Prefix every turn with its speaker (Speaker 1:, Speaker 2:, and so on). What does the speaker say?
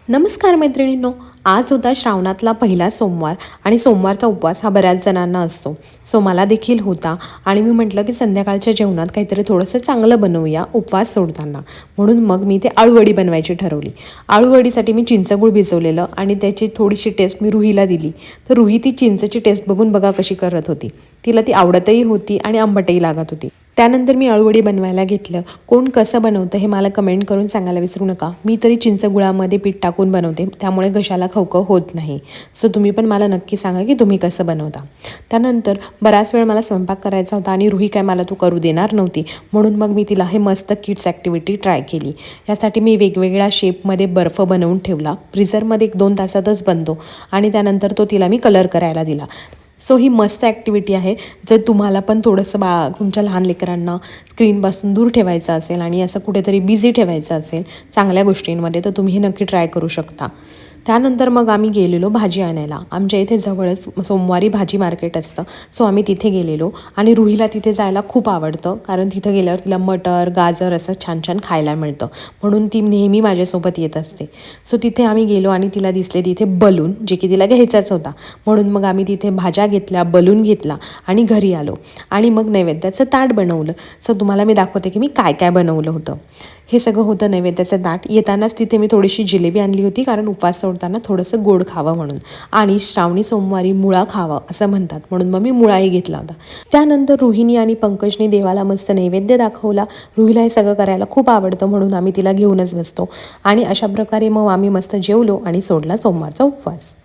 Speaker 1: नमस्कार मैत्रिणींनो. आज होता श्रावणातला पहिला सोमवार आणि सोमवारचा उपवास हा बऱ्याच जणांना असतो. सो मला देखील होता आणि मी म्हटलं की संध्याकाळच्या जेवणात काहीतरी थोडंसं चांगलं बनवूया उपवास सोडताना. म्हणून मग मी ते आळूवडी बनवायची ठरवली. आळूवडीसाठी मी चिंचगूळ भिजवलेलं आणि त्याची थोडीशी टेस्ट मी रुहीला दिली. तर रुही ती चिंचेची टेस्ट बघून बघा कशी करत होती. तिला ती आवडतही होती आणि आंबटही लागत होती. त्यानंतर मी आळूवडी बनवायला घेतलं. कोण कसं बनवतं हे मला कमेंट करून सांगायला विसरू नका. मी तरी चिंचगुळामध्ये पीठ टाकून बनवते, त्यामुळे घशाला खवखव होत नाही. सो तुम्ही पण मला नक्की सांगा की तुम्ही कसं बनवता. त्यानंतर बराच वेळ मला स्वयंपाक करायचा होता आणि रुही काय मला तू करू देणार नव्हती, म्हणून मग मी तिला हे मस्त किड्स ॲक्टिव्हिटी ट्राय केली. यासाठी मी वेगवेगळ्या शेपमध्ये बर्फ बनवून ठेवला. फ्रीझरमध्ये 1-2 तासातच बनतो आणि त्यानंतर तो तिला मी कलर करायला दिला. सो ही मस्त ॲक्टिव्हिटी आहे. जर तुम्हाला पण थोडंसं तुमच्या लहान लेकरांना स्क्रीनपासून दूर ठेवायचं असेल आणि असं कुठेतरी बिझी ठेवायचं असेल चांगल्या गोष्टींमध्ये, तर तुम्ही हे नक्की ट्राय करू शकता. त्यानंतर मग आम्ही गेलेलो भाजी आणायला. आमच्या इथे जवळच सोमवारी भाजी मार्केट असतं. सो आम्ही तिथे गेलेलो आणि रुहीला तिथे जायला खूप आवडतं, कारण तिथं गेल्यावर तिला मटर, गाजर असं छान छान खायला मिळतं, म्हणून ती नेहमी माझ्यासोबत येत असते. सो तिथे आम्ही गेलो आणि तिला दिसले तिथे बलून, जे की तिला घ्यायचाच होता. म्हणून मग आम्ही तिथे भाज्या घेतल्या, बलून घेतला आणि घरी आलो आणि मग नैवेद्याचं ताट बनवलं. सो तुम्हाला मी दाखवते की मी काय काय बनवलं होतं. हे सगळं होतं नैवेद्याचं ताट. येतानाच तिथे मी थोडीशी जिलेबी आणली होती, कारण उपवास सोडताना थोडंसं गोड खावं म्हणून, आणि श्रावणी सोमवारी मुळा खावं असं म्हणतात, म्हणून मग मी मुळाही घेतला होता. त्यानंतर रोहिणी आणि पंकजने देवाला मस्त नैवेद्य दाखवला. रुहीला हे सगळं करायला खूप आवडतं, म्हणून आम्ही तिला घेऊनच बसतो आणि अशा प्रकारे मग आम्ही मस्त जेवलो आणि सोडला सोमवारचा उपवास.